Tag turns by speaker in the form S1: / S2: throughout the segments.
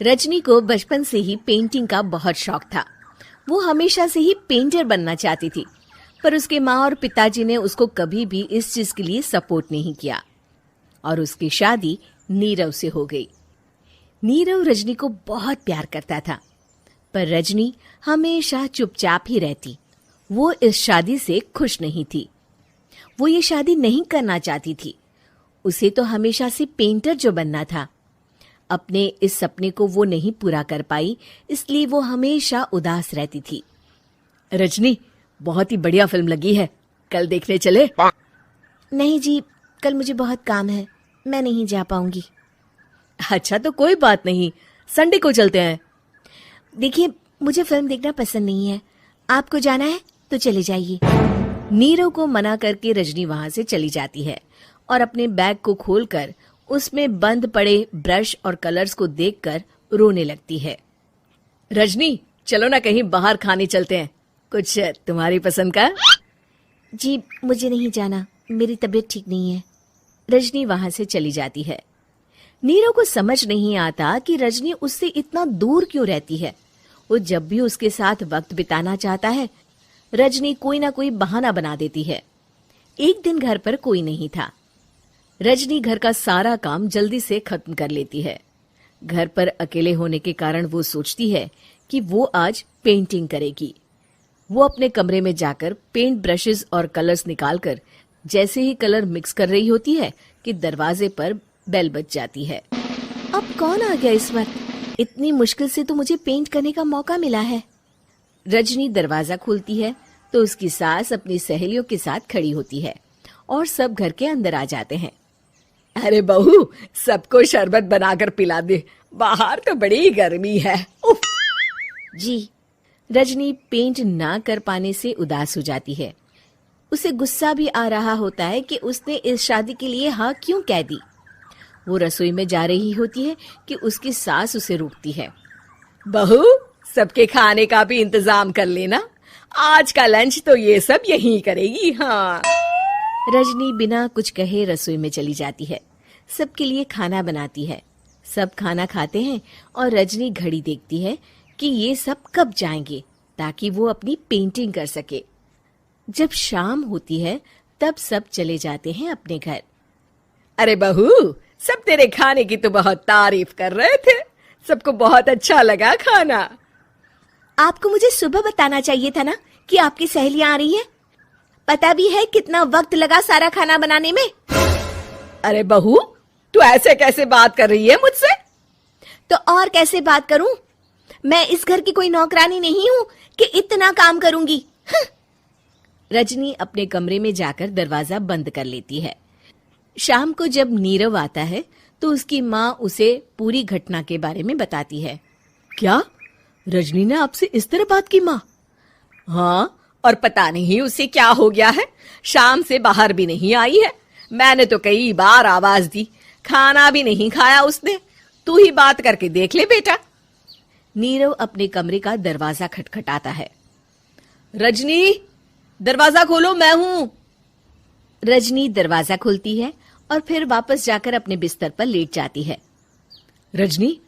S1: रजनी को बचपन से ही पेंटिंग का बहुत शौक था। वो हमेशा से ही पेंटर बनना चाहती थी, पर उसके माँ और पिताजी ने उसको कभी भी इस चीज के लिए सपोर्ट नहीं किया और उसकी शादी नीरव से हो गई। नीरव रजनी को बहुत प्यार करता था, पर रजनी हमेशा चुपचाप ही रहती। वो इस शादी से खुश नहीं थी। वो ये शादी नहीं करना चाहती थी। उसे तो हमेशा से पेंटर जो बनना था। अपने इस सपने को वो नहीं पूरा कर पाई, इसलिए वो हमेशा उदास रहती थी। रजनी, बहुत ही बढ़िया फिल्म लगी है, कल देखने चले? नहीं जी, कल मुझे बहुत काम है, मैं नहीं जा पाऊंगी। अच्छा तो कोई बात नहीं, संडे को चलते हैं। देखिए, मुझे फिल्म देखना पसंद नहीं है, आपको जाना है तो चले जाइए। नीरव को मना करके रजनी वहां से चली जाती है और अपने बैग को खोलकर उसमें बंद पड़े ब्रश और कलर्स को देखकर रोने लगती है। रजनी, चलो ना कहीं बाहर खाने चलते हैं, कुछ तुम्हारी पसंद का। जी मुझे नहीं जाना, मेरी तबीयत ठीक नहीं है। रजनी वहां से चली जाती है। नीरव को समझ नहीं आता कि रजनी उससे इतना दूर क्यों रहती है। वो जब भी उसके साथ वक्त बिताना चाहता है, रजनी कोई ना कोई बहाना बना देती है। एक दिन घर पर कोई नहीं था। रजनी घर का सारा काम जल्दी से खत्म कर लेती है। घर पर अकेले होने के कारण वो सोचती है कि वो आज पेंटिंग करेगी। वो अपने कमरे में जाकर पेंट ब्रशेस और कलर्स निकालकर जैसे ही कलर मिक्स कर रही होती है कि दरवाजे पर बेल बज जाती है। अब कौन आ गया इस वक्त? इतनी मुश्किल से तो मुझे पेंट करने का मौका मिला है। रजनी दरवाजा खोलती है तो उसकी सास अपनी सहेलियों के साथ खड़ी होती है और सब घर के अंदर आ जाते हैं। अरे बहू, सबको शरबत बनाकर पिला दे, बाहर तो बड़ी गर्मी है। उफ। जी। रजनी पेंट ना कर पाने से उदास हो जाती है। उसे गुस्सा भी आ रहा होता है कि उसने इस शादी के लिए हाँ क्यों कह दी। वो रसोई में जा रही होती है कि उसकी सास उसे रोकती है। बहू, सबके खाने का भी इंतजाम कर लेना, आज का लंच तो ये सब यहीं करेगी। हाँ। रजनी बिना कुछ कहे रसोई में चली जाती है। सबके लिए खाना बनाती है। सब खाना खाते हैं और रजनी घड़ी देखती है कि ये सब कब जाएंगे ताकि वो अपनी पेंटिंग कर सके। जब शाम होती है तब सब चले जाते हैं अपने घर। अरे बहू, सब तेरे खाने की तो बहुत तारीफ कर रहे थे, सबको बहुत अच्छा लगा खाना। आपको मुझे सुबह बताना चाहिए था ना कि आपकी सहेलियां आ रही हैं। पता भी है कितना वक्त लगा सारा खाना बनाने में। अरे बहू, तू ऐसे कैसे बात कर रही है मुझसे? तो और कैसे बात करूं? मैं इस घर की कोई नौकरानी नहीं हूं कि इतना काम करूंगी। रजनी अपने कमरे में जाकर दरवाजा बंद कर लेती है। शाम को जब नीरव आता है तो उसकी माँ उसे पूरी घटना के बारे में बताती है। क्या? रजनी ने आपसे इस तरह बात की माँ? हाँ, और पता नहीं उसे क्या हो गया है, शाम से बाहर भी नहीं आई है। मैंने तो कई बार आवाज दी, खाना भी नहीं खाया उसने। तू ही बात करके देख ले बेटा। नीरव अपने कमरे का दरवाजा खटखटाता है। रजनी, दरवाजा खोलो, मैं हूं। रजनी दरवाजा खोलती है और फिर वापस जाकर अपने बिस्तर पर लेट जाती है। रजनी,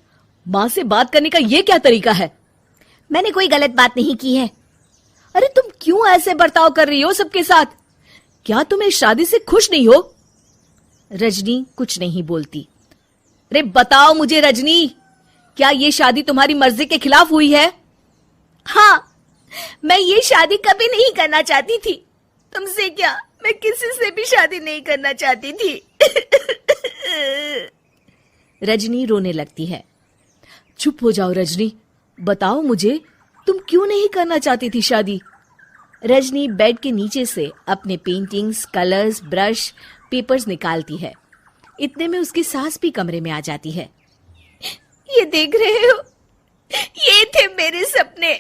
S1: माँ से बात करने का ये क्या तरीका है? मैंने कोई गलत बात नहीं की है। अरे तुम क्यों ऐसे बर्ताव कर रही हो सबके साथ? क्या तुम इस शादी से खुश नहीं हो? रजनी कुछ नहीं बोलती। अरे बताओ मुझे रजनी, क्या ये शादी तुम्हारी मर्जी के खिलाफ हुई है? हाँ, मैं ये शादी कभी नहीं करना चाहती थी। तुमसे क्या, मैं किसी से भी शादी नहीं करना चाहती थी। रजनी रोने लगती है। चुप हो जाओ रजनी, बताओ मुझे, तुम क्यों नहीं करना चाहती थी शादी? रजनी बेड के नीचे से अपने पेंटिंग्स, कलर्स, ब्रश, पेपर्स निकालती है। इतने में उसकी सास भी कमरे में आ जाती है। ये देख रहे हो, ये थे मेरे सपने।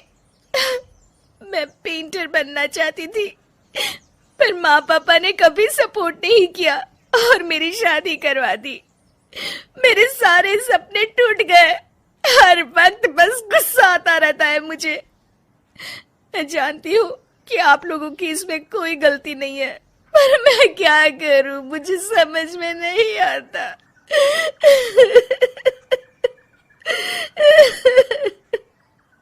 S1: मैं पेंटर बनना चाहती थी, पर माँ पापा ने कभी सपोर्ट नहीं किया और मेरी शादी करवा दी। मेरे सारे सपने टूट गए। हर वक्त बस गुस्सा आता रहता है मुझे। मैं जानती हूँ कि आप लोगों की इसमें कोई गलती नहीं है, पर मैं क्या करूं, मुझे समझ में नहीं आता।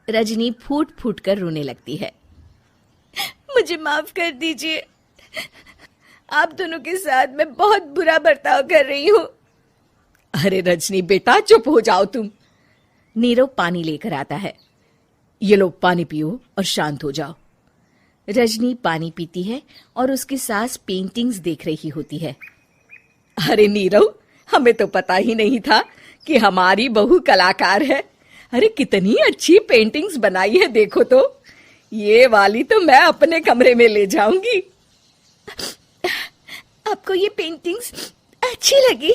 S1: रजनी फूट फूट कर रोने लगती है।
S2: मुझे माफ कर दीजिए, आप दोनों के साथ मैं बहुत बुरा बर्ताव कर रही हूँ।
S3: अरे रजनी बेटा, चुप हो जाओ तुम।
S1: नीरव पानी लेकर आता है।
S3: ये लो पानी पियो और शांत हो जाओ।
S1: रजनी पानी पीती है और उसकी सास पेंटिंग्स देख रही होती है।
S3: अरे नीरव, हमें तो पता ही नहीं था कि हमारी बहू कलाकार है। अरे कितनी अच्छी पेंटिंग्स बनाई है, देखो तो। ये वाली तो मैं अपने कमरे में ले जाऊंगी।
S2: आपको ये पेंटिंग्स अच्छी लगी?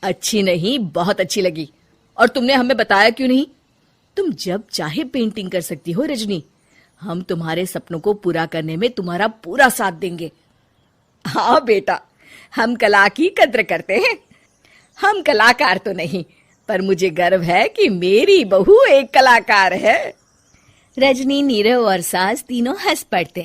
S3: अच्छी नहीं, बहुत अच्छी लगी। और तुमने हमें बताया क्यों नहीं? तुम जब चाहे पेंटिंग कर सकती हो रजनी। हम तुम्हारे सपनों को पूरा करने में तुम्हारा पूरा साथ देंगे। हाँ बेटा, हम कला की कद्र करते हैं। हम कलाकार तो नहीं, पर मुझे गर्व है कि मेरी बहू एक कलाकार है।
S1: रजनी, नीरव और सास तीनों हंस पड़ते।